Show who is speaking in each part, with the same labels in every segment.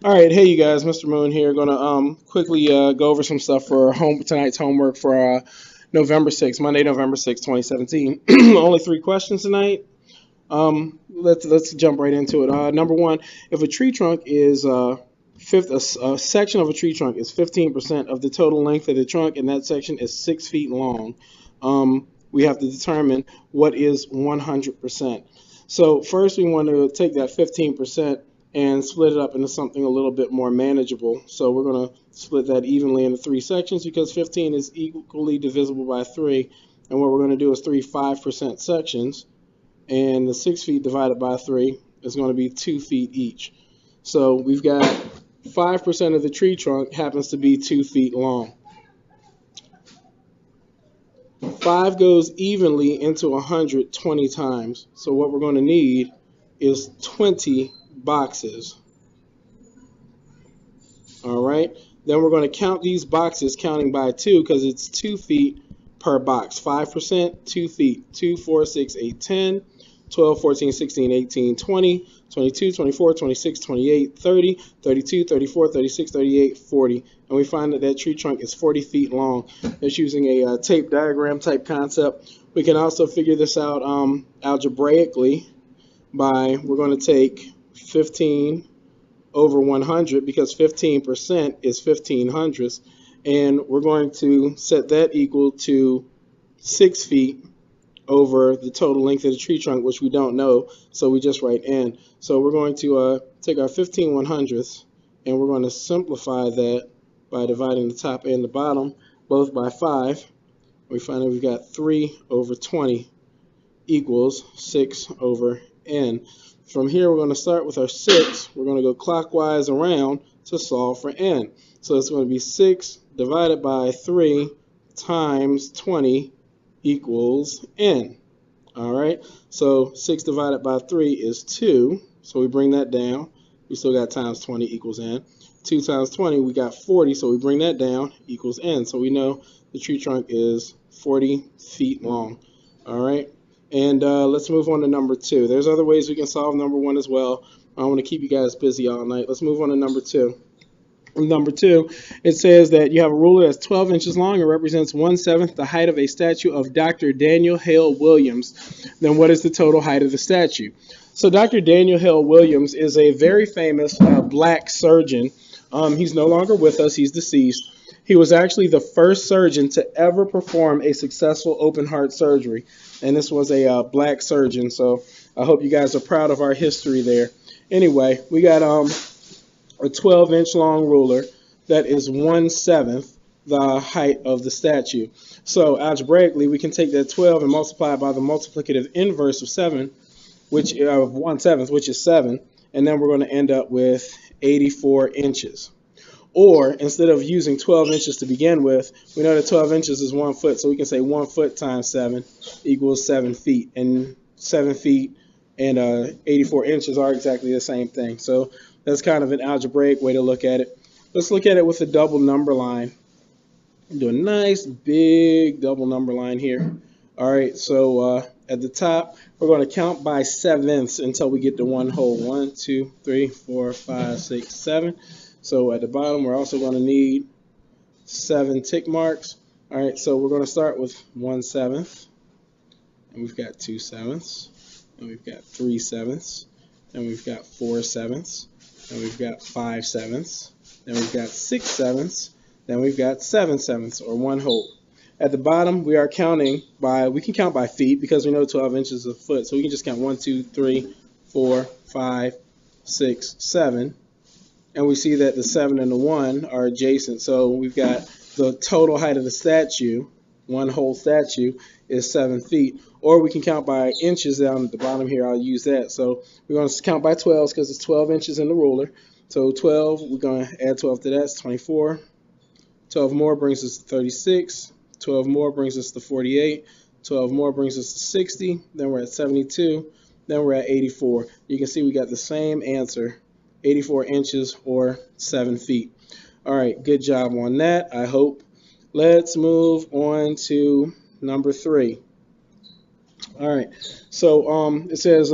Speaker 1: All right, hey you guys, Mr. Moon here. Going to quickly go over some stuff for tonight's homework for November 6th, Monday, November 6th, 2017. Only three questions tonight. Let's jump right into it. Number one, if a tree trunk is a section of a tree trunk is 15% of the total length of the trunk, and that section is 6 feet long, we have to determine what is 100%. So first, we want to take that 15% and split it up into something a little bit more manageable. So we're going to split that evenly into three sections because 15 is equally divisible by 3. And what we're going to do is three 5% sections. And the 6 feet divided by 3 is going to be 2 feet each. So we've got 5% of the tree trunk happens to be 2 feet long. 5 goes evenly into 100 20 times. So what we're going to need is 20 boxes. All right. Then we're going to count these boxes counting by 2 because it's 2 feet per box. 5%, 2 feet. 2, 4, 6, 8, 10, 12, 14, 16, 18, 20, 22, 24, 26, 28, 30, 32, 34, 36, 38, 40. And we find that that tree trunk is 40 feet long. That's using a tape diagram type concept. We can also figure this out algebraically by we're going to take 15 over 100 because 15% is 15 hundredths, and we're going to set that equal to 6 feet over the total length of the tree trunk, which we don't know, so we just write n. So we're going to take our 15 100ths, and we're going to simplify that by dividing the top and the bottom both by 5. We find that we've got 3 over 20 equals 6 over n. From here, we're going to start with our 6. We're going to go clockwise around to solve for n. So it's going to be 6 divided by 3 times 20 equals n. All right, so 6 divided by 3 is 2. So we bring that down. We still got times 20 equals n. 2 times 20, we got 40. So we bring that down equals n. So we know the tree trunk is 40 feet long. All right. And let's move on to number 2. There's other ways we can solve number 1 as well. I want to keep you guys busy all night. Let's move on to number 2. Number 2, it says that you have a ruler that's 12 inches long and represents 1/7 the height of a statue of Dr. Daniel Hale Williams. Then what is the total height of the statue? So Dr. Daniel Hale Williams is a very famous black surgeon. He's no longer with us. He's deceased. He was actually the first surgeon to ever perform a successful open heart surgery. And this was a black surgeon. So I hope you guys are proud of our history there. Anyway, we got a 12-inch long ruler that is 1/7 the height of the statue. So algebraically, we can take that 12 and multiply it by the multiplicative inverse of 7, which of 1/7, which is 7. And then we're going to end up with 84 inches. Or instead of using 12 inches to begin with, we know that 12 inches is 1 foot, so we can say 1 foot times 7 equals 7 feet. And 7 feet and 84 inches are exactly the same thing. So that's kind of an algebraic way to look at it. Let's look at it with a double number line. Do a nice big double number line here. All right, so at the top, we're going to count by sevenths until we get to one whole. 1, 2, 3, 4, 5, 6, 7. So at the bottom, we're also going to need 7 tick marks. All right, so we're going to start with 1/7, and we've got 2/7, and we've got 3/7, and we've got 4/7, and we've got 5/7, then we've got 6/7, then we've got 7/7, or 1 whole. At the bottom, we are counting by, we can count by feet because we know 12 inches is a foot, so we can just count 1, 2, 3, 4, 5, 6, 7. And we see that the 7 and the 1 are adjacent. So we've got the total height of the statue, 1 whole statue, is 7 feet. Or we can count by inches down at the bottom here. I'll use that. So we're going to count by 12s because it's 12 inches in the ruler. So 12, we're going to add 12 to that. It's 24. 12 more brings us to 36. 12 more brings us to 48. 12 more brings us to 60. Then we're at 72. Then we're at 84. You can see we got the same answer. 84 inches or 7 feet. All right, good job on that, I hope. Let's move on to number 3. All right, so it says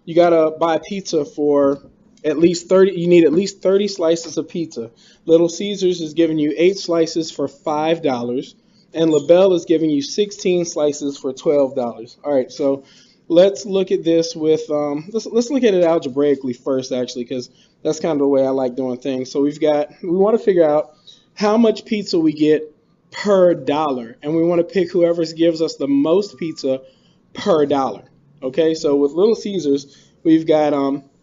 Speaker 1: you gotta buy pizza for at least 30. You need at least 30 slices of pizza. Little Caesars is giving you 8 slices for $5, and LaBelle is giving you 16 slices for $12. All right, so let's look at this with let's look at it algebraically first, actually, because that's kind of the way I like doing things. So we want to figure out how much pizza we get per dollar, and we want to pick whoever gives us the most pizza per dollar. Okay, so with Little Caesars, we've got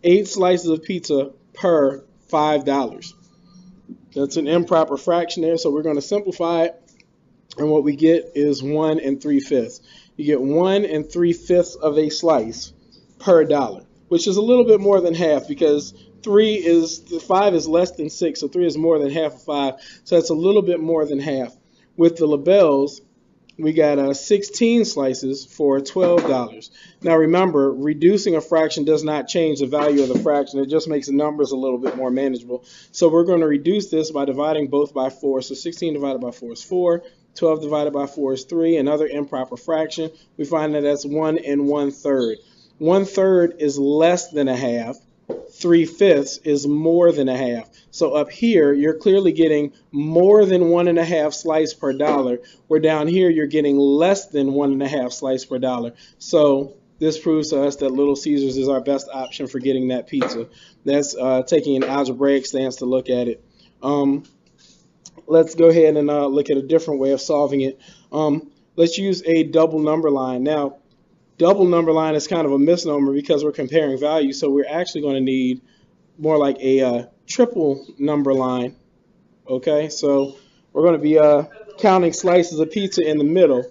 Speaker 1: 8 slices of pizza per $5. That's an improper fraction there, so we're going to simplify it, and what we get is 1 3/5. You get 1 3/5 of a slice per dollar, which is a little bit more than half, because 5 is less than 6, so 3 is more than half of 5, so that's a little bit more than half. With the LaBelles, we got 16 slices for $12. Now remember, reducing a fraction does not change the value of the fraction. It just makes the numbers a little bit more manageable. So we're going to reduce this by dividing both by 4. So 16 divided by 4 is 4. 12 divided by 4 is 3. Another improper fraction. We find that that's 1 1/3. 1/3 is less than a half. 3/5 is more than a half. So up here, you're clearly getting more than 1 1/2 slice per dollar, where down here you're getting less than 1 1/2 slice per dollar. So this proves to us that Little Caesars is our best option for getting that pizza. That's taking an algebraic stance to look at it. Let's go ahead and look at a different way of solving it. Let's use a double number line. Now, double number line is kind of a misnomer because we're comparing values, so we're actually going to need more like a triple number line. Okay, so we're going to be counting slices of pizza in the middle,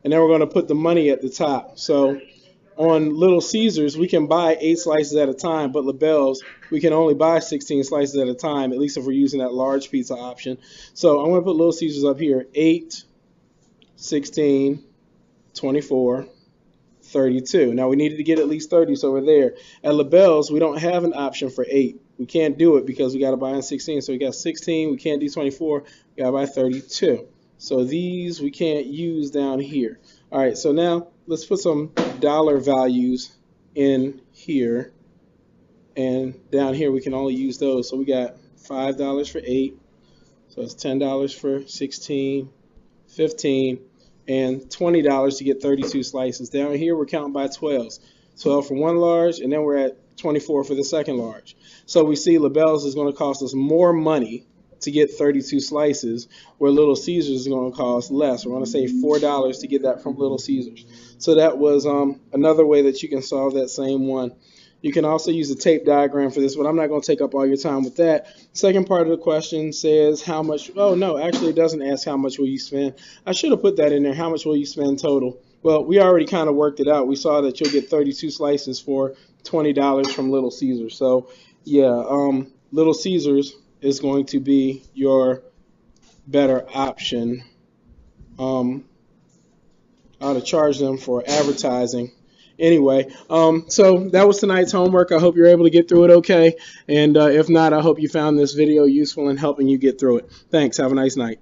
Speaker 1: and then we're going to put the money at the top. So on Little Caesars, we can buy 8 slices at a time, but LaBelle's, we can only buy 16 slices at a time, at least if we're using that large pizza option. So I'm going to put Little Caesars up here: 8, 16, 24, 32. Now we needed to get at least 30, so we're there. At LaBelle's, we don't have an option for 8. We can't do it because we got to buy in 16. So we got 16. We can't do 24. We got to buy 32. So these we can't use down here. All right. So now let's put some dollar values in here, and down here we can only use those. So we got $5 for 8. So it's $10 for 16, 15. And $20 to get 32 slices. Down here we're counting by 12s. 12 for one large, and then we're at 24 for the second large. So we see LaBelle's is going to cost us more money to get 32 slices, where Little Caesars is going to cost less. We're going to save $4 to get that from Little Caesars. So that was another way that you can solve that same one. You can also use a tape diagram for this, but I'm not going to take up all your time with that. Second part of the question says how much. Oh, no, actually it doesn't ask how much will you spend. I should have put that in there. How much will you spend total? Well, we already kind of worked it out. We saw that you'll get 32 slices for $20 from Little Caesars. So, yeah, Little Caesars is going to be your better option. I ought to charge them for advertising. Anyway, so that was tonight's homework. I hope you're able to get through it okay. And if not, I hope you found this video useful in helping you get through it. Thanks. Have a nice night.